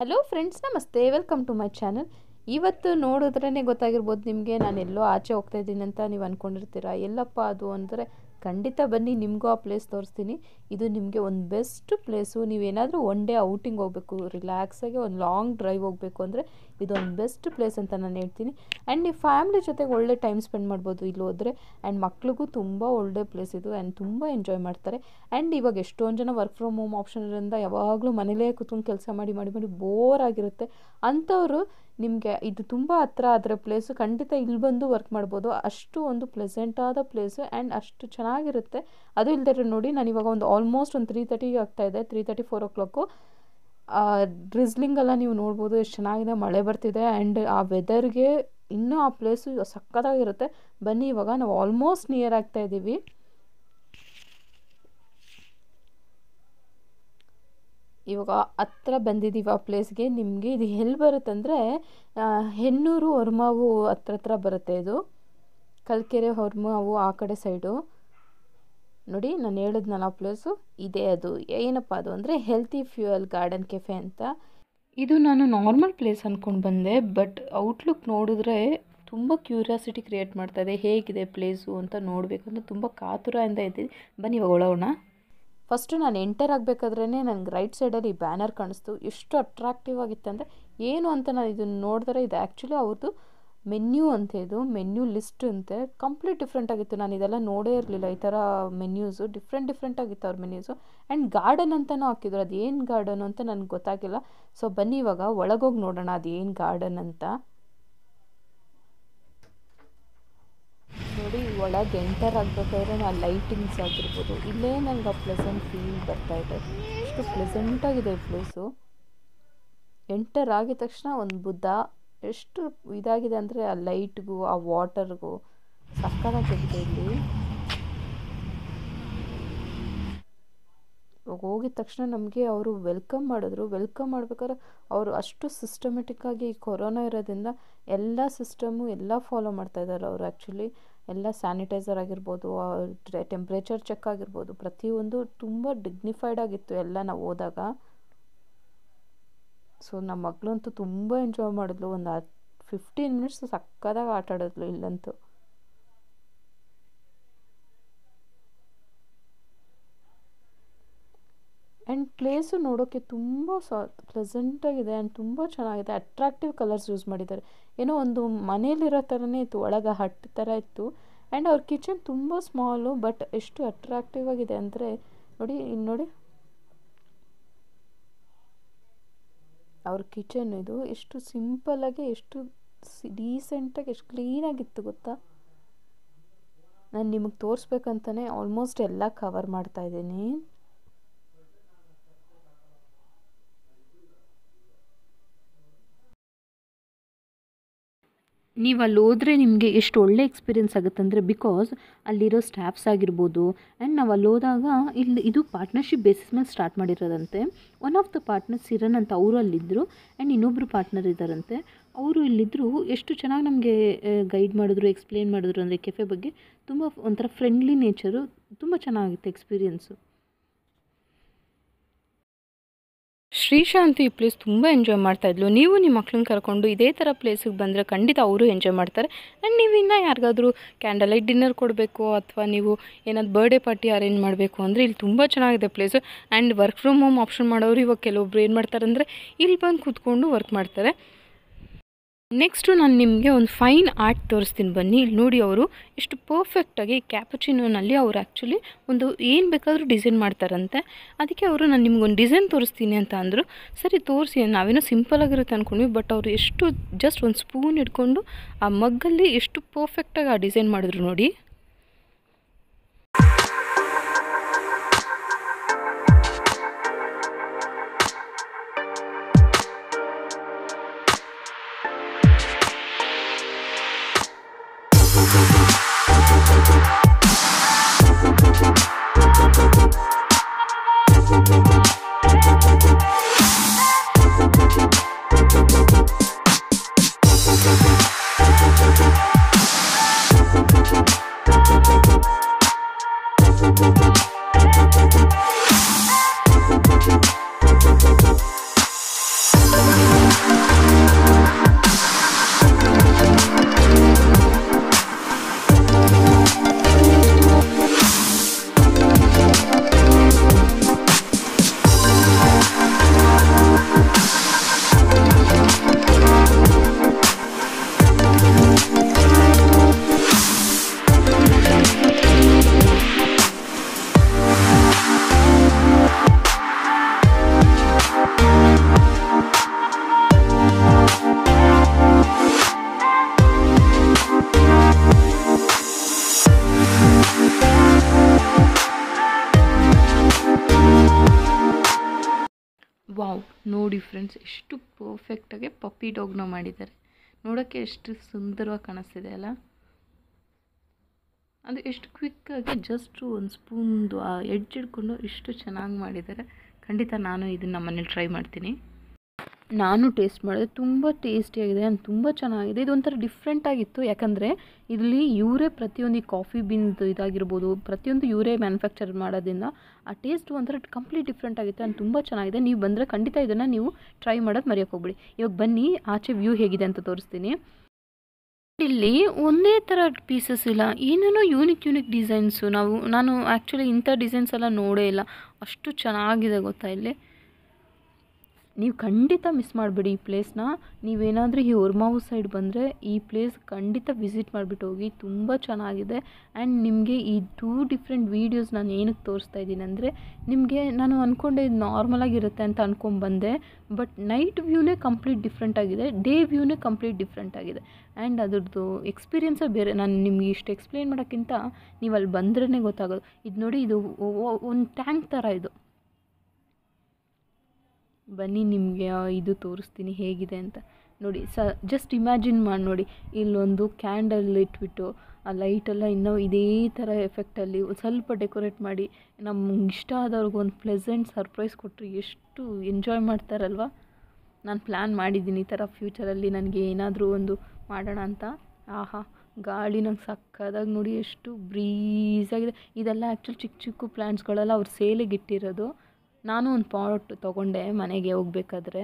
Hello friends, ನಮಸ್ತೆ. Welcome to my channel. ಇವತ್ತು ನೋಡಿದ್ರೇ ಗೊತ್ತಾಗಿರ್ಬೋದು ನಿಮಗೆ, ನಾನು ಎಲ್ಲೋ ಆಚೆ ಹೋಗ್ತಾ ಇದ್ದೀನಿ ಅಂತ ನೀವು ಅಂದ್ಕೊಂಡಿರ್ತೀರ. ಎಲ್ಲಪ್ಪ ಅದು ಅಂದರೆ ಖಂಡಿತ ಬನ್ನಿ, ನಿಮಗೂ ಆ ಪ್ಲೇಸ್ ತೋರಿಸ್ತೀನಿ. ಇದು ನಿಮಗೆ ಒಂದು ಬೆಸ್ಟ್ ಪ್ಲೇಸು. ನೀವೇನಾದರೂ ಒನ್ ಡೇ ಔಟಿಂಗ್ ಹೋಗಬೇಕು, ರಿಲ್ಯಾಕ್ಸಾಗಿ ಒಂದು ಲಾಂಗ್ ಡ್ರೈವ್ ಹೋಗಬೇಕು ಅಂದರೆ ಇದೊಂದು ಬೆಸ್ಟ್ ಪ್ಲೇಸ್ ಅಂತ ನಾನು ಹೇಳ್ತೀನಿ. ಆ್ಯಂಡ್ ನೀವು ಫ್ಯಾಮ್ಲಿ ಜೊತೆಗೆ ಒಳ್ಳೆ ಟೈಮ್ ಸ್ಪೆಂಡ್ ಮಾಡ್ಬೋದು ಇಲ್ಲಿ ಹೋದರೆ. ಆ್ಯಂಡ್ ಮಕ್ಳಿಗೂ ತುಂಬ ಒಳ್ಳೆ ಪ್ಲೇಸ್ ಇದು ಆ್ಯಂಡ್ ತುಂಬ ಎಂಜಾಯ್ ಮಾಡ್ತಾರೆ. ಆ್ಯಂಡ್ ಇವಾಗ ಎಷ್ಟೊಂದು ಜನ ವರ್ಕ್ ಫ್ರಮ್ ಹೋಮ್ ಆಪ್ಷನ್ ಇರೋದ್ರಿಂದ ಯಾವಾಗಲೂ ಮನೇಲೇ ಕೂತ್ಕೊಂಡು ಕೆಲಸ ಮಾಡಿ ಮಾಡಿ ಮಾಡಿ ಬೋರ್ ಆಗಿರುತ್ತೆ. ಅಂಥವರು ನಿಮಗೆ ಇದು ತುಂಬ ಹತ್ರ ಆದರೆ ಪ್ಲೇಸು ಖಂಡಿತ ಇಲ್ಲಿ ಬಂದು ವರ್ಕ್ ಮಾಡ್ಬೋದು. ಅಷ್ಟು ಒಂದು ಪ್ಲೆಸೆಂಟಾದ ಪ್ಲೇಸು ಆ್ಯಂಡ್ ಅಷ್ಟು ಚೆನ್ನಾಗಿರುತ್ತೆ. ಅದು ಇಲ್ಲದೆ ನೋಡಿ, ನಾನು ಇವಾಗ ಒಂದು ಆಲ್ಮೋಸ್ಟ್ ಒಂದು 3:30 ಆಗ್ತಾಯಿದೆ, 3:30, 4 o'clock. ಡ್ರಿಸ್ಲಿಂಗೆಲ್ಲ ನೀವು ನೋಡ್ಬೋದು, ಎಷ್ಟು ಚೆನ್ನಾಗಿದೆ, ಮಳೆ ಬರ್ತಿದೆ. ಆ್ಯಂಡ್ ಆ ವೆದರ್ಗೆ ಇನ್ನೂ ಆ ಪ್ಲೇಸು ಸಕ್ಕತ್ತಾಗಿರುತ್ತೆ. ಬನ್ನಿ, ಇವಾಗ ನಾವು ಆಲ್ಮೋಸ್ಟ್ ನಿಯರ್ ಆಗ್ತಾ ಇದ್ದೀವಿ. ಇವಾಗ ಹತ್ರ ಬಂದಿದ್ದೀವಿ ಆ ಪ್ಲೇಸ್ಗೆ. ನಿಮಗೆ ಇದು ಎಲ್ಲಿ ಬರುತ್ತಂದರೆ ಹೆನ್ನೂರು ಹೊರಮಾವು ಹತ್ರ ಬರುತ್ತೆ. ಇದು ಕಲ್ಕೆರೆ ಹೊರಮಾವು ಆ ಕಡೆ ಸೈಡು ನೋಡಿ. ನಾನು ಹೇಳಿದ್ನಲ್ಲ ಆ ಪ್ಲೇಸು ಇದೇ. ಅದು ಏನಪ್ಪ ಅದು ಅಂದರೆ ಹೆಲ್ತಿ ಫ್ಯೂಯಲ್ ಗಾರ್ಡನ್ ಕೆಫೆ ಅಂತ. ಇದು ನಾನು ನಾರ್ಮಲ್ ಪ್ಲೇಸ್ ಅಂದ್ಕೊಂಡು ಬಂದೆ, ಬಟ್ ಔಟ್ಲುಕ್ ನೋಡಿದ್ರೆ ತುಂಬ ಕ್ಯೂರಿಯಾಸಿಟಿ ಕ್ರಿಯೇಟ್ ಮಾಡ್ತಾಯಿದೆ. ಹೇಗಿದೆ ಪ್ಲೇಸು ಅಂತ ನೋಡಬೇಕಂತ ತುಂಬ ಕಾತುರದಿಂದ ಇದ್ದೀನಿ. ಬನ್ನಿ ಇವಾಗ ಒಳಗೋಣ. ಫಸ್ಟು ನಾನು ಎಂಟರ್ ಆಗಬೇಕಾದ್ರೇ ನನಗೆ ರೈಟ್ ಸೈಡಲ್ಲಿ ಬ್ಯಾನರ್ ಕಾಣಿಸ್ತು. ಎಷ್ಟು ಅಟ್ರಾಕ್ಟಿವ್ ಆಗಿತ್ತು ಅಂದರೆ ಏನು ಅಂತ ನಾನು ಇದನ್ನು ನೋಡಿದ್ರೆ, ಇದು ಆ್ಯಕ್ಚುಲಿ ಅವ್ರದ್ದು ಮೆನ್ಯೂ ಅಂತ. ಇದು ಮೆನ್ಯೂ ಲಿಸ್ಟ್ ಅಂತೆ. ಕಂಪ್ಲೀಟ್ ಡಿಫ್ರೆಂಟ್ ಆಗಿತ್ತು. ನಾನು ಇದೆಲ್ಲ ನೋಡೇ ಇರಲಿಲ್ಲ, ಈ ಥರ ಮೆನ್ಯೂಸು ಡಿಫ್ರೆಂಟ್ ಆಗಿತ್ತು ಅವ್ರ ಮೆನ್ಯೂಸು. ಆ್ಯಂಡ್ ಗಾರ್ಡನ್ ಅಂತಲೂ ಹಾಕಿದ್ರು. ಅದು ಏನು ಗಾರ್ಡನ್ ಅಂತ ನನಗೆ ಗೊತ್ತಾಗಿಲ್ಲ. ಸೊ ಬನ್ನಿ ಇವಾಗ ಒಳಗೋಗಿ ನೋಡೋಣ ಅದು ಏನು ಗಾರ್ಡನ್ ಅಂತ. ನೋಡಿ, ಒಳಗೆ ಎಂಟರ್ ಆಗಬೇಕಾದ್ರೆ ಆ ಲೈಟಿಂಗ್ಸ್ ಆಗಿರ್ಬೋದು, ಇಲ್ಲೇ ನನಗೆ ಆ ಪ್ಲೆಸೆಂಟ್ ಫೀಲ್ ಬರ್ತಾಯಿದೆ. ಎಷ್ಟು ಪ್ಲೆಸೆಂಟಾಗಿದೆ ಈ ಪ್ಲೇಸು. ಎಂಟರ್ ಆಗಿದ ತಕ್ಷಣ ಒಂದು ಬುದ್ಧ ಎಷ್ಟು ಇದಾಗಿದೆ ಅಂದರೆ ಆ ಲೈಟ್ಗೂ ಆ ವಾಟರ್ಗೂ ಸಕ್ಕತ್ತಾಗಿದೆ ಇಲ್ಲಿ. ಹೋಗಿದ ತಕ್ಷಣ ನಮಗೆ ಅವರು ವೆಲ್ಕಮ್ ಮಾಡಿದ್ರು. ವೆಲ್ಕಮ್ ಮಾಡ್ಬೇಕಾದ್ರೆ ಅವರು ಅಷ್ಟು ಸಿಸ್ಟಮೆಟಿಕ್ಕಾಗಿ, ಕೊರೋನಾ ಇರೋದ್ರಿಂದ ಎಲ್ಲ ಸಿಸ್ಟಮು ಎಲ್ಲ ಫಾಲೋ ಮಾಡ್ತಾಯಿದ್ದಾರೆ ಅವರು. ಆ್ಯಕ್ಚುಲಿ ಎಲ್ಲ ಸ್ಯಾನಿಟೈಸರ್ ಆಗಿರ್ಬೋದು, ಟೆಂಪ್ರೇಚರ್ ಚೆಕ್ ಆಗಿರ್ಬೋದು, ಪ್ರತಿಯೊಂದು ತುಂಬ ಡಿಗ್ನಿಫೈಡ್ ಆಗಿತ್ತು ಎಲ್ಲ ನಾವು ಹೋದಾಗ. ಸೊ ನಮ್ಮ ಮಗಳಂತೂ ತುಂಬ ಎಂಜಾಯ್ ಮಾಡಿದ್ಲು. ಒಂದು 15 ಮಿನಿಟ್ಸ್ ಸಕ್ಕತ್ತಾಗಿ ಆಟ ಆಡಿದ್ಲು ಇಲ್ಲಂತೂ. ಆ್ಯಂಡ್ ಪ್ಲೇಸು ನೋಡೋಕ್ಕೆ ತುಂಬ ಪ್ಲೆಸೆಂಟಾಗಿದೆ ಆ್ಯಂಡ್ ತುಂಬ ಚೆನ್ನಾಗಿದೆ. ಅಟ್ರಾಕ್ಟಿವ್ ಕಲರ್ಸ್ ಯೂಸ್ ಮಾಡಿದ್ದಾರೆ. ಏನೋ ಒಂದು ಮನೇಲಿರೋ ಥರನೇ ಇತ್ತು, ಒಳಗೆ ಹಟ್ ಥರ ಇತ್ತು. ಆ್ಯಂಡ್ ಅವ್ರ ಕಿಚನ್ ತುಂಬ ಸ್ಮಾಲು, ಬಟ್ ಎಷ್ಟು ಅಟ್ರಾಕ್ಟಿವ್ ಆಗಿದೆ ಅಂದರೆ ನೋಡಿ. ಇನ್ನು ನೋಡಿ ಅವ್ರ ಕಿಚನ್ ಇದು ಎಷ್ಟು ಸಿಂಪಲ್ಲಾಗಿ, ಎಷ್ಟು ಡೀಸೆಂಟಾಗಿ, ಎಷ್ಟು ಕ್ಲೀನಾಗಿತ್ತು ಗೊತ್ತಾ. ನಾನು ನಿಮಗೆ ತೋರಿಸ್ಬೇಕಂತಲೇ ಆಲ್ಮೋಸ್ಟ್ ಎಲ್ಲ ಕವರ್ ಮಾಡ್ತಾಯಿದ್ದೀನಿ. ನೀವು ಅಲ್ಲಿ ಹೋದರೆ ನಿಮಗೆ ಎಷ್ಟು ಒಳ್ಳೆ ಎಕ್ಸ್ಪೀರಿಯೆನ್ಸ್ ಆಗುತ್ತೆ ಅಂದರೆ, ಬಿಕಾಸ್ ಅಲ್ಲಿರೋ ಸ್ಟಾಫ್ಸ್ ಆಗಿರ್ಬೋದು. ಆ್ಯಂಡ್ ನಾವು ಅಲ್ಲಿ ಹೋದಾಗ ಇದು ಪಾರ್ಟ್ನರ್ಶಿಪ್ ಬೇಸಿಸ್ ಮೇಲೆ ಸ್ಟಾರ್ಟ್ ಮಾಡಿರೋದಂತೆ. ಒನ್ ಆಫ್ ದ ಪಾರ್ಟ್ನರ್ಸ್ ಸಿರನ್ ಅಂತ, ಅವರು ಅಲ್ಲಿದ್ದರು. ಆ್ಯಂಡ್ ಇನ್ನೊಬ್ಬರು ಪಾರ್ಟ್ನರ್ ಇದ್ದಾರಂತೆ, ಅವರು ಇಲ್ಲಿದ್ದರು. ಎಷ್ಟು ಚೆನ್ನಾಗಿ ನಮಗೆ ಗೈಡ್ ಮಾಡಿದ್ರು, ಎಕ್ಸ್ಪ್ಲೇನ್ ಮಾಡಿದ್ರು ಅಂದರೆ ಕೆಫೆ ಬಗ್ಗೆ. ತುಂಬ ಒಂಥರ ಫ್ರೆಂಡ್ಲಿ ನೇಚರು, ತುಂಬ ಚೆನ್ನಾಗಿತ್ತು ಎಕ್ಸ್ಪೀರಿಯೆನ್ಸು. ಶ್ರೀಶಾ ಅಂತೂ ಈ ಪ್ಲೇಸ್ ತುಂಬ ಎಂಜಾಯ್ ಮಾಡ್ತಾಯಿದ್ಲು. ನೀವು ನಿಮ್ಮ ಮಕ್ಳನ್ನ ಕರ್ಕೊಂಡು ಇದೇ ಥರ ಪ್ಲೇಸಿಗೆ ಬಂದರೆ ಖಂಡಿತ ಅವರು ಎಂಜಾಯ್ ಮಾಡ್ತಾರೆ. ಆ್ಯಂಡ್ ನೀವು ಇನ್ನೂ ಯಾರಿಗಾದ್ರೂ ಕ್ಯಾಂಡಲ್ ಲೈಟ್ ಡಿನ್ನರ್ ಕೊಡಬೇಕು, ಅಥವಾ ನೀವು ಏನಾದ್ರು ಬರ್ಡೇ ಪಾರ್ಟಿ ಅರೇಂಜ್ ಮಾಡಬೇಕು ಅಂದರೆ ಇಲ್ಲಿ ತುಂಬ ಚೆನ್ನಾಗಿದೆ place. And work from home option ಮಾಡೋರು ಇವಾಗ ಕೆಲವೊಬ್ರು ಏನು ಮಾಡ್ತಾರೆ ಅಂದರೆ ಇಲ್ಲಿ ಬಂದು ಕೂತ್ಕೊಂಡು ವರ್ಕ್ ಮಾಡ್ತಾರೆ. ನೆಕ್ಸ್ಟು ನಾನು ನಿಮಗೆ ಒಂದು ಫೈನ್ ಆರ್ಟ್ ತೋರಿಸ್ತೀನಿ ಬನ್ನಿ. ಇಲ್ಲಿ ನೋಡಿ, ಅವರು ಎಷ್ಟು ಪರ್ಫೆಕ್ಟಾಗಿ ಕ್ಯಾಪುಚಿನೋನಲ್ಲಿ ಅವರು ಆ್ಯಕ್ಚುಲಿ ಒಂದು ಏನು ಬೇಕಾದರೂ ಡಿಸೈನ್ ಮಾಡ್ತಾರಂತೆ. ಅದಕ್ಕೆ ಅವರು ನಾನು ನಿಮ್ಗೊಂದು ಡಿಸೈನ್ ತೋರಿಸ್ತೀನಿ ಅಂತ ಅಂದರು. ಸರಿ ತೋರಿಸಿ, ನಾವೇನೋ ಸಿಂಪಲಾಗಿರುತ್ತೆ ಅಂದ್ಕೊಂಡ್ವಿ, ಬಟ್ ಅವರು ಎಷ್ಟು ಜಸ್ಟ್ ಒಂದು ಸ್ಪೂನ್ ಹಿಡ್ಕೊಂಡು ಆ ಮಗ್ಗಲ್ಲಿ ಎಷ್ಟು ಪರ್ಫೆಕ್ಟಾಗಿ ಆ ಡಿಸೈನ್ ಮಾಡಿದ್ರು ನೋಡಿ. ವಾವ್, ನೋಡಿ ಫ್ರೆಂಡ್ಸ್, ಎಷ್ಟು ಪರ್ಫೆಕ್ಟಾಗಿ ಪಪ್ಪಿ ಡಾಗ್ನ ಮಾಡಿದ್ದಾರೆ. ನೋಡೋಕ್ಕೆ ಎಷ್ಟು ಸುಂದರವಾಗಿ ಕಾಣಿಸ್ತಿದೆ ಅಲ್ಲ. ಅದು ಎಷ್ಟು ಕ್ವಿಕ್ಕಾಗಿ ಜಸ್ಟ್ ಒಂದು ಸ್ಪೂನ್ದು ಆ ಎಡ್ಜ್ ಹಿಡ್ಕೊಂಡು ಎಷ್ಟು ಚೆನ್ನಾಗಿ ಮಾಡಿದ್ದಾರೆ. ಖಂಡಿತ ನಾನು ಇದನ್ನು ನಮ್ಮ ಮನೇಲಿ ಟ್ರೈ ಮಾಡ್ತೀನಿ. ನಾನು ಟೇಸ್ಟ್ ಮಾಡಿದೆ, ತುಂಬ ಟೇಸ್ಟಿಯಾಗಿದೆ ಆ್ಯಂಡ್ ತುಂಬ ಚೆನ್ನಾಗಿದೆ. ಇದೊಂಥರ ಡಿಫ್ರೆಂಟಾಗಿತ್ತು, ಯಾಕಂದರೆ ಇಲ್ಲಿ ಇವರೇ ಪ್ರತಿಯೊಂದು ಕಾಫಿ ಬೀನ್ದು ಇದಾಗಿರ್ಬೋದು, ಪ್ರತಿಯೊಂದು ಇವರೇ ಮ್ಯಾನುಫ್ಯಾಕ್ಚರ್ ಮಾಡೋದ್ರಿಂದ ಆ ಟೇಸ್ಟ್ ಒಂಥರ ಕಂಪ್ಲೀಟ್ ಡಿಫ್ರೆಂಟ್ ಆಗಿತ್ತು ಆ್ಯಂಡ್ ತುಂಬ ಚೆನ್ನಾಗಿದೆ. ನೀವು ಬಂದರೆ ಖಂಡಿತ ಇದನ್ನು ನೀವು ಟ್ರೈ ಮಾಡೋದು ಮರೆಯೋಕ್ಕೆ ಹೋಗ್ಬಿಡಿ. ಇವಾಗ ಬನ್ನಿ, ಆಚೆ ವ್ಯೂ ಹೇಗಿದೆ ಅಂತ ತೋರಿಸ್ತೀನಿ. ಇಲ್ಲಿ ಒಂದೇ ಥರ ಪೀಸಸ್ ಇಲ್ಲ, ಏನೇನೋ ಯೂನಿಕ್ ಡಿಸೈನ್ಸು. ನಾನು ಆ್ಯಕ್ಚುಲಿ ಇಂಥ ಡಿಸೈನ್ಸ್ ಎಲ್ಲ ನೋಡೇ ಇಲ್ಲ, ಅಷ್ಟು ಚೆನ್ನಾಗಿದೆ ಗೊತ್ತಾ. ಇಲ್ಲಿ ನೀವು ಖಂಡಿತ ಮಿಸ್ ಮಾಡಬೇಡಿ ಈ ಪ್ಲೇಸ್ನ. ನೀವೇನಾದರೂ ಈ ಹೊರ್ಮಾವು ಸೈಡ್ ಬಂದರೆ ಈ ಪ್ಲೇಸ್ ಖಂಡಿತ ವಿಸಿಟ್ ಮಾಡಿಬಿಟ್ಟು ಹೋಗಿ, ತುಂಬ ಚೆನ್ನಾಗಿದೆ. ಆ್ಯಂಡ್ ನಿಮಗೆ ಈ 2 ಡಿಫ್ರೆಂಟ್ ವೀಡಿಯೋಸ್ ನಾನು ಏನಕ್ಕೆ ತೋರಿಸ್ತಾ ಇದ್ದೀನಿ ಅಂದರೆ, ನಿಮಗೆ ನಾನು ಅಂದ್ಕೊಂಡೆ ಇದು ನಾರ್ಮಲಾಗಿರುತ್ತೆ ಅಂತ ಅಂದ್ಕೊಂಡ್ಬಂದೆ, ಬಟ್ ನೈಟ್ ವ್ಯೂನೇ ಕಂಪ್ಲೀಟ್ ಡಿಫ್ರೆಂಟ್ ಆಗಿದೆ, ಡೇ ವ್ಯೂನೇ ಕಂಪ್ಲೀಟ್ ಡಿಫ್ರೆಂಟ್ ಆಗಿದೆ. ಆ್ಯಂಡ್ ಅದ್ರದ್ದು ಎಕ್ಸ್ಪೀರಿಯೆನ್ಸೇ ಬೇರೆ. ನಾನು ನಿಮಗೆ ಇಷ್ಟು ಎಕ್ಸ್ಪ್ಲೇನ್ ಮಾಡೋಕ್ಕಿಂತ ನೀವು ಅಲ್ಲಿ ಬಂದ್ರೇ ಗೊತ್ತಾಗೋದು. ಇದು ನೋಡಿ, ಇದು ಒಂದು ಟ್ಯಾಂಕ್ ಥರ ಇದು. ಬನ್ನಿ, ನಿಮಗೆ ಇದು ತೋರಿಸ್ತೀನಿ ಹೇಗಿದೆ ಅಂತ. ನೋಡಿ, ಜಸ್ಟ್ ಇಮ್ಯಾಜಿನ್ ಮಾಡಿ ನೋಡಿ, ಇಲ್ಲೊಂದು ಕ್ಯಾಂಡಲ್ ಇಟ್ಬಿಟ್ಟು ಆ ಲೈಟೆಲ್ಲ ಇನ್ನೂ ಇದೇ ಥರ ಎಫೆಕ್ಟಲ್ಲಿ ಸ್ವಲ್ಪ ಡೆಕೋರೇಟ್ ಮಾಡಿ ನಮ್ಗೆ ಇಷ್ಟ ಆದವ್ರಿಗೆ ಒಂದು ಪ್ಲೆಸೆಂಟ್ ಸರ್ಪ್ರೈಸ್ ಕೊಟ್ಟರೆ ಎಷ್ಟು ಎಂಜಾಯ್ ಮಾಡ್ತಾರಲ್ವ. ನಾನು ಪ್ಲ್ಯಾನ್ ಮಾಡಿದ್ದೀನಿ ಈ ಥರ ಫ್ಯೂಚರಲ್ಲಿ ನನಗೆ ಏನಾದರೂ ಒಂದು ಮಾಡೋಣ ಅಂತ. ಆಹಾ, ಗಾಳಿ ನಂಗೆ ಸಕ್ಕದಾಗಿ ನೋಡಿ, ಎಷ್ಟು ಬ್ರೀಸಾಗಿದೆ. ಇದೆಲ್ಲ ಆ್ಯಕ್ಚುಲಿ ಚಿಕ್ಕ ಚಿಕ್ಕ ಪ್ಲ್ಯಾಂಟ್ಸ್ಗಳೆಲ್ಲ ಅವ್ರು ಸೇಲಿಗೆ ಇಟ್ಟಿರೋದು. ನಾನು ಒಂದು ಪಾಟ್ ತೊಗೊಂಡೆ ಮನೆಗೆ ಹೋಗ್ಬೇಕಾದ್ರೆ.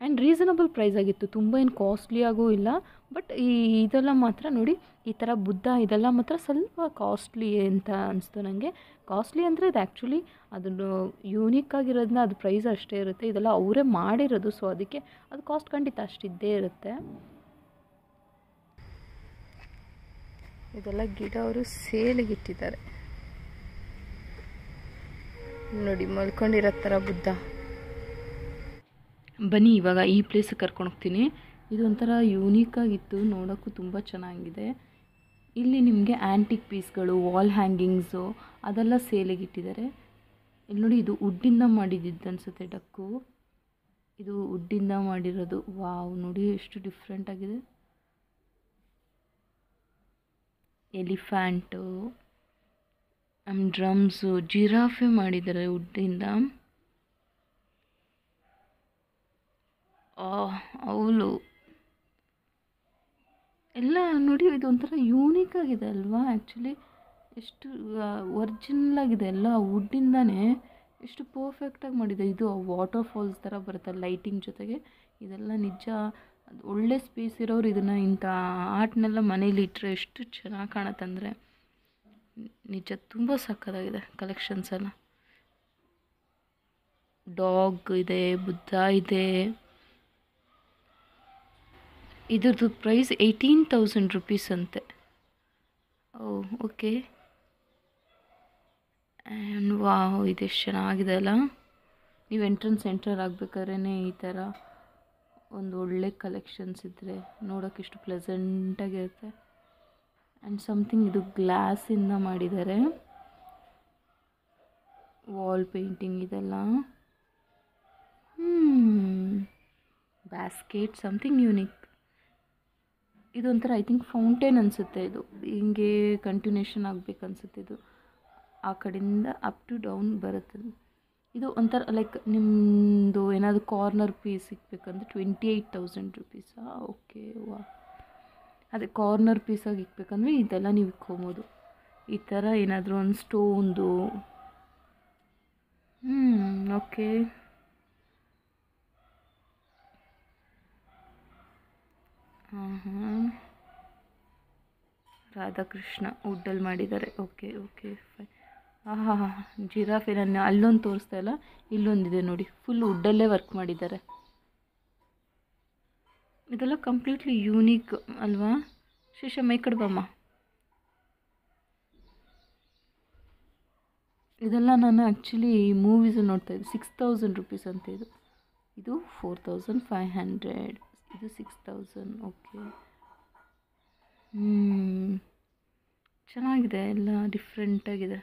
ಆ್ಯಂಡ್ ರೀಸನಬಲ್ ಪ್ರೈಸ್ ಆಗಿತ್ತು, ತುಂಬ ಏನು ಕಾಸ್ಟ್ಲಿಯಾಗೂ ಇಲ್ಲ. ಬಟ್ ಇದೆಲ್ಲ ಮಾತ್ರ ನೋಡಿ, ಈ ಥರ ಬುದ್ಧ ಇದೆಲ್ಲ ಮಾತ್ರ ಸ್ವಲ್ಪ ಕಾಸ್ಟ್ಲಿ ಅಂತ ಅನಿಸ್ತು ನನಗೆ. ಕಾಸ್ಟ್ಲಿ ಅಂದರೆ ಇದು ಆ್ಯಕ್ಚುಲಿ ಅದನ್ನು ಯೂನಿಕ್ ಆಗಿರೋದನ್ನ ಅದು ಪ್ರೈಸ್ ಅಷ್ಟೇ ಇರುತ್ತೆ. ಇದೆಲ್ಲ ಅವರೇ ಮಾಡಿರೋದು, ಸೊ ಅದಕ್ಕೆ ಅದು ಕಾಸ್ಟ್ ಖಂಡಿತ ಅಷ್ಟಿದ್ದೇ ಇರುತ್ತೆ. ಇದೆಲ್ಲ ಗಿಡ ಅವರು ಸೇಲಿಗಿಟ್ಟಿದ್ದಾರೆ ನೋಡಿ, ಮಲ್ಕೊಂಡಿರೋ ಥರ ಬುದ್ಧ. ಬನ್ನಿ, ಇವಾಗ ಈ ಪ್ಲೇಸಿಗೆ ಕರ್ಕೊಂಡು ಹೋಗ್ತೀನಿ. ಇದೊಂಥರ ಯೂನಿಕಾಗಿತ್ತು, ನೋಡೋಕ್ಕೂ ತುಂಬ ಚೆನ್ನಾಗಿದೆ. ಇಲ್ಲಿ ನಿಮಗೆ ಆ್ಯಂಟಿಕ್ ಪೀಸ್ಗಳು, ವಾಲ್ ಹ್ಯಾಂಗಿಂಗ್ಸು ಅದೆಲ್ಲ ಸೇಲಿಗೆ ಇಟ್ಟಿದ್ದಾರೆ. ಇಲ್ಲಿ ನೋಡಿ, ಇದು ವುಡ್ಡಿಂದ ಮಾಡಿದ್ದು ಅನಿಸುತ್ತೆ ಡಕ್ಕು. ಇದು ವುಡ್ಡಿಂದ ಮಾಡಿರೋದು. ವಾವ್, ನೋಡಿ ಎಷ್ಟು ಡಿಫ್ರೆಂಟ್ ಆಗಿದೆ. ಎಲಿಫ್ಯಾಂಟು, ಡ್ರಮ್ಸು, ಜಿರಾಫೆ ಮಾಡಿದ್ದಾರೆ ವುಡ್ಡಿಂದ. ಅವಳು ಎಲ್ಲ ನೋಡಿ, ಇದೊಂಥರ ಯೂನಿಕ್ ಆಗಿದೆ ಅಲ್ವಾ. ಆ್ಯಕ್ಚುಲಿ ಎಷ್ಟು ಒರಿಜಿನಲ್ ಆಗಿದೆ, ಎಲ್ಲ ವುಡ್ಡಿಂದನೇ ಎಷ್ಟು ಪರ್ಫೆಕ್ಟಾಗಿ ಮಾಡಿದೆ. ಇದು ವಾಟರ್ ಫಾಲ್ಸ್ ಥರ ಬರುತ್ತೆ ಲೈಟಿಂಗ್ ಜೊತೆಗೆ. ಇದೆಲ್ಲ ನಿಜ ಒಳ್ಳೆ ಸ್ಪೇಸ್ ಇರೋರು ಇದನ್ನು ಇಂಥ ಆರ್ಟ್ನೆಲ್ಲ ಮನೇಲಿ ಇಟ್ಟರೆ ಎಷ್ಟು ಚೆನ್ನಾಗಿ ಕಾಣುತ್ತಂದರೆ ನಿಜ ತುಂಬ ಸಕ್ಕತ್ತಾಗಿದೆ. ಕಲೆಕ್ಷನ್ಸ್ ಎಲ್ಲ ಡಾಗ್ ಇದೆ, ಬುದ್ಧ ಇದೆ. ಇದ್ರದ್ದು ಪ್ರೈಸ್ 18,000 rupees ಅಂತೆ. ಓಕೆ. ಆ್ಯಂಡ್ ವಾವ್, ಇದೆಷ್ಟು ಚೆನ್ನಾಗಿದೆ ಅಲ್ಲ. ನೀವು ಎಂಟ್ರ್ ಆಗಬೇಕಾದ್ರೆ ಈ ಥರ ಒಂದು ಒಳ್ಳೆ ಕಲೆಕ್ಷನ್ಸ್ ಇದ್ದರೆ ನೋಡೋಕೆ ಎಷ್ಟು ಪ್ಲೆಸೆಂಟಾಗಿರುತ್ತೆ. ಆ್ಯಂಡ್ ಸಮಥಿಂಗ್ ಇದು ಗ್ಲಾಸಿಂದ ಮಾಡಿದ್ದಾರೆ, ವಾಲ್ ಪೇಂಟಿಂಗ್ ಇದೆಲ್ಲ. Basket something unique. ಇದೊಂಥರ ಐ ಥಿಂಕ್ ಫೌಂಟೇನ್ ಅನಿಸುತ್ತೆ. ಇದು ಹಿಂಗೆ ಕಂಟಿನ್ಯೂಷನ್ ಆಗಬೇಕನ್ಸುತ್ತೆ. ಇದು ಆ ಕಡೆಯಿಂದ ಅಪ್ ಟು ಡೌನ್ ಬರುತ್ತೆ. ಇದು ಒಂಥರ ಲೈಕ್ ನಿಮ್ಮದು ಏನಾದರೂ ಕಾರ್ನರ್ ಪೀಸ್ ಸಿಗಬೇಕಂದ್ರೆ 28,000 rupees. ಓಕೆ, ವಾ. ಅದೇ ಕಾರ್ನರ್ ಪೀಸಾಗಿ ಇಕ್ಬೇಕಂದ್ರೆ ಇದೆಲ್ಲ ನೀವು ಇಕ್ಕೊಬೋದು. ಈ ಥರ ಏನಾದರೂ ಒಂದು ಸ್ಟೋನ್ದು. ಓಕೆ. ಹಾಂ ಹಾಂ, ರಾಧಾಕೃಷ್ಣ ವುಡ್ಡಲ್ಲಿ ಮಾಡಿದ್ದಾರೆ. Okay okay fine. ಹಾಂ ಹಾಂ ಹಾಂ, ಜಿರಾಫೆ ನಾನು ಅಲ್ಲೊಂದು ತೋರಿಸ್ತಾ ಇಲ್ಲ, ಇಲ್ಲೊಂದಿದೆ ನೋಡಿ, ಫುಲ್ ವುಡ್ಡಲ್ಲೇ ವರ್ಕ್ ಮಾಡಿದ್ದಾರೆ. ಇದೆಲ್ಲ ಕಂಪ್ಲೀಟ್ಲಿ ಯೂನಿಕ್ ಅಲ್ವಾ? ಶಿಶಮ್ಮ ಈ ಕಡೆ ಬಮ್ಮ. ಇದೆಲ್ಲ ನಾನು ಆ್ಯಕ್ಚುಲಿ ಮೂವೀಸು ನೋಡ್ತಾಯಿದ್ದೆ. 6000 ರುಪೀಸ್ ಅಂತ ಇದು 4500, ಇದು 6000. ಓಕೆ, ಚೆನ್ನಾಗಿದೆ, ಎಲ್ಲ ಡಿಫ್ರೆಂಟಾಗಿದೆ.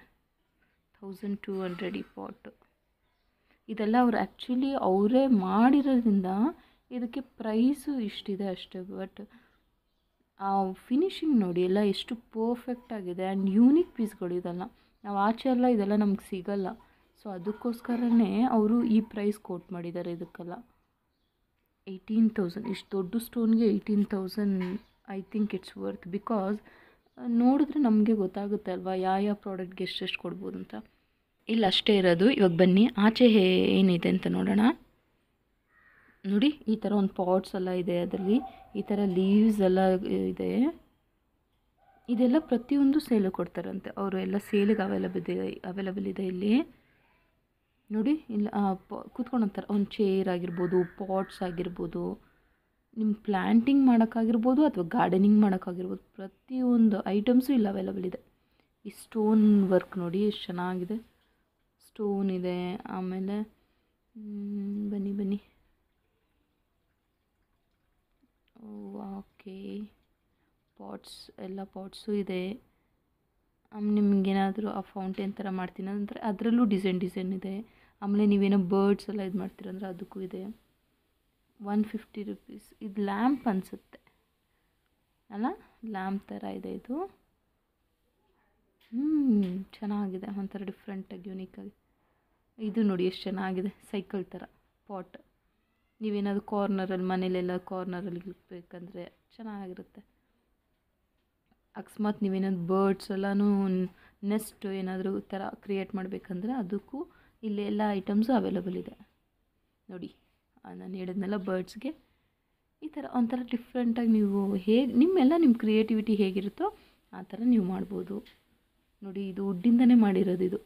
1200 ಈ ಪಾಟ್. ಇದೆಲ್ಲ ಅವರು ಆ್ಯಕ್ಚುಲಿ ಅವರೇ ಮಾಡಿರೋದ್ರಿಂದ ಇದಕ್ಕೆ ಪ್ರೈಸು ಇಷ್ಟಿದೆ ಅಷ್ಟೇ. ಬಟ್ ಆ ಫಿನಿಶಿಂಗ್ ನೋಡಿ ಎಲ್ಲ ಎಷ್ಟು ಪರ್ಫೆಕ್ಟಾಗಿದೆ ಆ್ಯಂಡ್ ಯೂನಿಕ್ ಪೀಸ್ಗಳು ಇದೆಲ್ಲ. ನಾವು ಆಚೆ ಎಲ್ಲ ಇದೆಲ್ಲ ನಮ್ಗೆ ಸಿಗಲ್ಲ. ಸೊ ಅದಕ್ಕೋಸ್ಕರನೇ ಅವರು ಈ ಪ್ರೈಸ್ ಕೋಟ್ ಮಾಡಿದ್ದಾರೆ ಇದಕ್ಕೆಲ್ಲ. 18,000, ಇಷ್ಟು ದೊಡ್ಡ ಸ್ಟೋನ್ಗೆ 18,000. I think it's worth, because ನೋಡಿದ್ರೆ ನಮಗೆ ಗೊತ್ತಾಗುತ್ತೆ ಅಲ್ವಾ ಯಾವ ಪ್ರಾಡಕ್ಟ್ಗೆ ಎಷ್ಟೆಷ್ಟು ಕೊಡ್ಬೋದು ಅಂತ. ಇಲ್ಲಿ ಅಷ್ಟೇ ಇರೋದು. ಇವಾಗ ಬನ್ನಿ ಆಚೆ ಏನಿದೆ ಅಂತ ನೋಡೋಣ. ನೋಡಿ, ಈ ಥರ ಒಂದು ಪಾಟ್ಸ್ ಎಲ್ಲ ಇದೆ, ಅದರಲ್ಲಿ ಈ ಥರ ಲೀವ್ಸ್ ಎಲ್ಲ ಇದೆ. ಇದೆಲ್ಲ ಪ್ರತಿಯೊಂದು ಸೇಲ್ ಕೊಡ್ತಾರಂತೆ ಅವರು, ಎಲ್ಲ ಸೇಲಿಗೆ ಅವೈಲಬಲ್ ಇದೆ ಇಲ್ಲಿ. ನೋಡಿ, ಇಲ್ಲಿ ಕೂತ್ಕೊಂಡಂತಾರೆ. ಒಂದು ಚೇರ್ ಆಗಿರ್ಬೋದು, ಪಾಟ್ಸ್ ಆಗಿರ್ಬೋದು, ನಿಮ್ಮ ಪ್ಲ್ಯಾಂಟಿಂಗ್ ಮಾಡೋಕ್ಕಾಗಿರ್ಬೋದು ಅಥವಾ ಗಾರ್ಡನಿಂಗ್ ಮಾಡೋಕ್ಕಾಗಿರ್ಬೋದು, ಪ್ರತಿಯೊಂದು ಐಟಮ್ಸು ಇಲ್ಲಿ ಅವೈಲಬಲ್ ಇದೆ. ಈ ಸ್ಟೋನ್ ವರ್ಕ್ ನೋಡಿ ಎಷ್ಟು ಚೆನ್ನಾಗಿದೆ, ಸ್ಟೋನ್ ಇದೆ. ಆಮೇಲೆ ಬನ್ನಿ ಓಕೆ, ಪಾಟ್ಸ್, ಎಲ್ಲ ಪಾಟ್ಸು ಇದೆ. ನಿಮಗೇನಾದರೂ ಆ ಫೌಂಟೇನ್ ಥರ ಮಾಡ್ತೀನಿ ಅಂದರೆ ಅದರಲ್ಲೂ ಡಿಸೈನ್ ಇದೆ. ಆಮೇಲೆ ನೀವೇನೋ ಬರ್ಡ್ಸ್ ಎಲ್ಲ ಇದು ಮಾಡ್ತೀರಂದ್ರೆ ಅದಕ್ಕೂ ಇದೆ. 150 ರುಪೀಸ್. ಇದು ಲ್ಯಾಂಪ್ ಅನಿಸುತ್ತೆ ಅಲ್ಲ, ಲ್ಯಾಂಪ್ ಥರ ಇದೆ ಇದು. ಚೆನ್ನಾಗಿದೆ, ಒಂಥರ ಡಿಫ್ರೆಂಟಾಗಿ ಯೂನಿಕಾಗಿ. ಇದು ನೋಡಿ ಎಷ್ಟು ಚೆನ್ನಾಗಿದೆ, ಸೈಕಲ್ ಥರ ಪಾಟ್. ನೀವೇನಾದರೂ ಕಾರ್ನರಲ್ಲಿ, ಮನೇಲೆಲ್ಲ ಕಾರ್ನರಲ್ಲಿ ಇಡಬೇಕಂದ್ರೆ ಚೆನ್ನಾಗಿರುತ್ತೆ. ಅಕಸ್ಮಾತ್ ನೀವೇನಾದ್ರು ಬರ್ಡ್ಸ್ ಎಲ್ಲನೂ ನೆಸ್ಟ್ ಏನಾದರೂ ಥರ ಕ್ರಿಯೇಟ್ ಮಾಡಬೇಕಂದ್ರೆ ಅದಕ್ಕೂ ಇಲ್ಲಿ ಎಲ್ಲ ಐಟಮ್ಸು ಅವೈಲಬಲ್ ಇದೆ. ನೋಡಿ, ನಾನು ಹೇಳಿದ್ನೆಲ್ಲ ಬರ್ಡ್ಸ್ಗೆ ಈ ಥರ ಒಂಥರ ಡಿಫ್ರೆಂಟಾಗಿ ನೀವು ನಿಮ್ಮ ಕ್ರಿಯೇಟಿವಿಟಿ ಹೇಗಿರುತ್ತೋ ಆ ಥರ ನೀವು ಮಾಡ್ಬೋದು. ನೋಡಿ, ಇದು ವುಡ್ಡಿಂದನೇ ಮಾಡಿರೋದು ಇದು.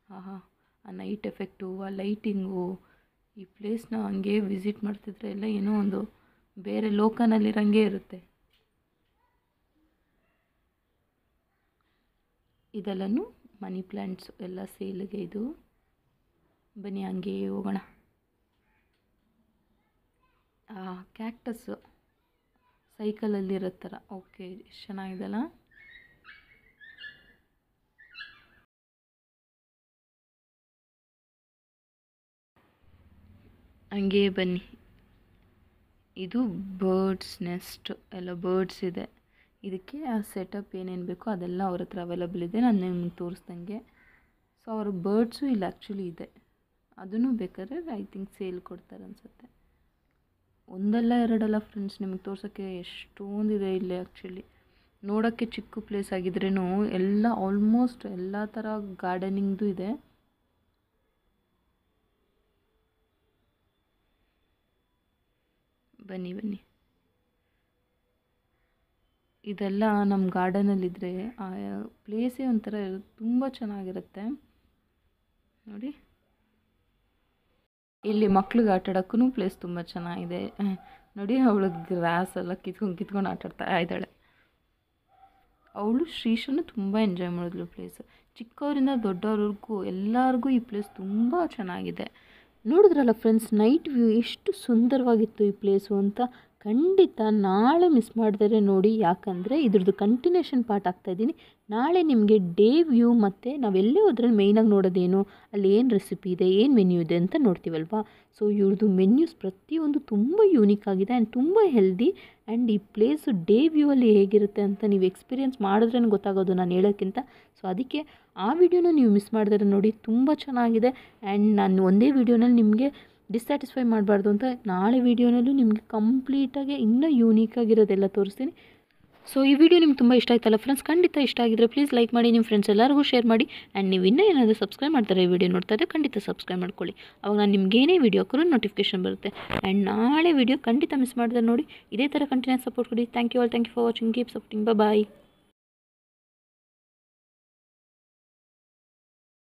ಆ ನೈಟ್ ಎಫೆಕ್ಟು, ಆ ಲೈಟಿಂಗು, ಈ ಪ್ಲೇಸ್ನ ಹಂಗೆ ವಿಸಿಟ್ ಮಾಡ್ತಿದ್ರೆ ಎಲ್ಲ ಏನೋ ಒಂದು ಬೇರೆ ಲೋಕನಲ್ಲಿರೋಂಗೆ ಇರುತ್ತೆ. ಇದೆಲ್ಲನೂ ಮನಿ ಪ್ಲ್ಯಾಂಟ್ಸ್ ಎಲ್ಲ ಸೇಲಿಗೆ. ಇದು ಬನ್ನಿ ಹಂಗೆ ಹೋಗೋಣ. ಕ್ಯಾಕ್ಟಸ್ಸು ಸೈಕಲಲ್ಲಿರೋ ಥರ. ಓಕೆ, ಎಷ್ಟು ಚೆನ್ನಾಗಿದೆಲ್ಲ. ಹಂಗೆ ಬನ್ನಿ. ಇದು ಬರ್ಡ್ಸ್ ನೆಸ್ಟ್, ಎಲ್ಲ ಬರ್ಡ್ಸ್ ಇದೆ. ಇದಕ್ಕೆ ಆ ಸೆಟಪ್ ಏನೇನು ಬೇಕೋ ಅದೆಲ್ಲ ಅವ್ರ ಹತ್ರ ಅವೈಲಬಲ್ ಇದೆ, ನಾನು ನಿಮ್ಗೆ ತೋರಿಸ್ದಂಗೆ. ಸೊ ಅವ್ರ ಬರ್ಡ್ಸು ಇಲ್ಲಿ ಆ್ಯಕ್ಚುಲಿ ಇದೆ, ಅದನ್ನು ಬೇಕಾದ್ರೆ ಐ ಥಿಂಕ್ ಸೇಲ್ ಕೊಡ್ತಾರೆ ಅನಿಸುತ್ತೆ. ಒಂದಲ್ಲ ಎರಡಲ್ಲ ಫ್ರೆಂಡ್ಸ್, ನಿಮಗೆ ತೋರ್ಸೋಕ್ಕೆ ಎಷ್ಟೊಂದಿದೆ ಇಲ್ಲಿ. ಆ್ಯಕ್ಚುಲಿ ನೋಡೋಕ್ಕೆ ಚಿಕ್ಕ ಪ್ಲೇಸ್ ಆಗಿದ್ರೂ ಎಲ್ಲ ಆಲ್ಮೋಸ್ಟ್ ಎಲ್ಲ ಥರ ಗಾರ್ಡನಿಂಗ್ದು ಇದೆ. ಬನ್ನಿ, ಇದೆಲ್ಲ ನಮ್ಮ ಗಾರ್ಡನಲ್ಲಿದ್ದರೆ ಆ ಪ್ಲೇಸೇ ಒಂಥರ ತುಂಬ ಚೆನ್ನಾಗಿರುತ್ತೆ. ನೋಡಿ, ಇಲ್ಲಿ ಮಕ್ಳಿಗೆ ಆಟಾಡೋಕ್ಕೂ ಪ್ಲೇಸ್ ತುಂಬ ಚೆನ್ನಾಗಿದೆ. ನೋಡಿ, ಅವಳಿಗೆ ಗ್ರಾಸ್ ಎಲ್ಲ ಕಿತ್ಕೊಂಡು ಆಟಾಡ್ತಾ ಇದ್ದಾಳೆ. ಅವಳು ಶ್ರೀಶನು ತುಂಬ ಎಂಜಾಯ್ ಮಾಡಿದ್ಲು ಪ್ಲೇಸ್. ಚಿಕ್ಕವರಿಂದ ದೊಡ್ಡವ್ರಿಗೂ ಎಲ್ಲರಿಗೂ ಈ ಪ್ಲೇಸ್ ತುಂಬ ಚೆನ್ನಾಗಿದೆ. ನೋಡಿದ್ರಲ್ಲ ಫ್ರೆಂಡ್ಸ್, ನೈಟ್ ವ್ಯೂ ಎಷ್ಟು ಸುಂದರವಾಗಿತ್ತು ಈ ಪ್ಲೇಸು ಅಂತ. ಖಂಡಿತ ನಾಳೆ ಮಿಸ್ ಮಾಡಿದರೆ ನೋಡಿ, ಯಾಕಂದರೆ ಇದ್ರದ್ದು ಕಂಟಿನ್ಯೂಷನ್ ಪಾರ್ಟ್ ಆಗ್ತಾಯಿದ್ದೀನಿ. ನಾಳೆ ನಿಮಗೆ ಡೇ ವ್ಯೂ ಮತ್ತು ನಾವೆಲ್ಲೇ ಹೋದ್ರಲ್ಲಿ ಮೇಯ್ನಾಗಿ ನೋಡೋದೇನು, ಅಲ್ಲಿ ಏನು ರೆಸಿಪಿ ಇದೆ, ಏನು ಮೆನ್ಯೂ ಇದೆ ಅಂತ ನೋಡ್ತೀವಲ್ವಾ. ಸೊ ಇವ್ರದ್ದು ಮೆನ್ಯೂಸ್ ಪ್ರತಿಯೊಂದು ತುಂಬ ಯೂನಿಕ್ ಆಗಿದೆ ಆ್ಯಂಡ್ ತುಂಬ ಹೆಲ್ದಿ. ಆ್ಯಂಡ್ ಈ ಪ್ಲೇಸು ಡೇ ವ್ಯೂ ಅಲ್ಲಿ ಹೇಗಿರುತ್ತೆ ಅಂತ ನೀವು ಎಕ್ಸ್ಪೀರಿಯೆನ್ಸ್ ಮಾಡಿದ್ರೇ ಗೊತ್ತಾಗೋದು, ನಾನು ಹೇಳೋಕ್ಕಿಂತ. ಸೊ ಅದಕ್ಕೆ ಆ ವಿಡಿಯೋನ ನೀವು ಮಿಸ್ ಮಾಡಿದ್ರೆ ನೋಡಿ, ತುಂಬ ಚೆನ್ನಾಗಿದೆ. ಆ್ಯಂಡ್ ನಾನು ಒಂದೇ ವಿಡಿಯೋನಲ್ಲಿ ನಿಮಗೆ ಡಿಸ್ಸ್ಯಾಟಿಸ್ಫೈ ಮಾಡಬಾರ್ದು ಅಂತ ನಾಳೆ ವಿಡಿಯೋನಲ್ಲೂ ನಿಮಗೆ ಕಂಪ್ಲೀಟಾಗಿ ಇನ್ನೂ ಯೂನಿಕಾಗಿರೋದೆಲ್ಲ ತೋರಿಸ್ತೀನಿ. ಸೊ ಈ ವಿಡಿಯೋ ನಿಮ್ಗೆ ತುಂಬ ಇಷ್ಟ ಆಯ್ತಲ್ಲ ಫ್ರೆಂಡ್ಸ್, ಖಂಡಿತ ಇಷ್ಟ ಆಗಿದ್ರೆ ಪ್ಲೀಸ್ ಲೈಕ್ ಮಾಡಿ, ನಿಮ್ಮ ಫ್ರೆಂಡ್ಸ್ ಎಲ್ಲರಿಗೂ ಶೇರ್ ಮಾಡಿ. ಆ್ಯಂಡ್ ನೀವು ಇನ್ನೂ ಏನಾದರೂ ಸಬ್ಸ್ಕ್ರೈಬ್ ಮಾಡ್ತಾರೆ ಈ ವಿಡಿಯೋ ನೋಡ್ತಾ ಇದ್ದರೆ ಖಂಡಿತ ಸಬ್ಸ್ಕ್ರೈಬ್ ಮಾಡ್ಕೊಳ್ಳಿ. ಅವಾಗ ನಾನು ನಿಮ್ಗೇನೇ ವಿಡಿಯೋ ಹಾಕೋರು ನೋಟಿಫಿಕೇಶನ್ ಬರುತ್ತೆ. ಆ್ಯಂಡ್ ನಾಳೆ ವಿಡಿಯೋ ಖಂಡಿತ ಮಿಸ್ ಮಾಡಿದ್ರೆ ನೋಡಿ, ಇದೇ ಥರ ಕಂಟಿನ್ಯೂಸ್ ಸಪೋರ್ಟ್ ಕೊಡಿ. Thank you for watching, keep supporting, bye.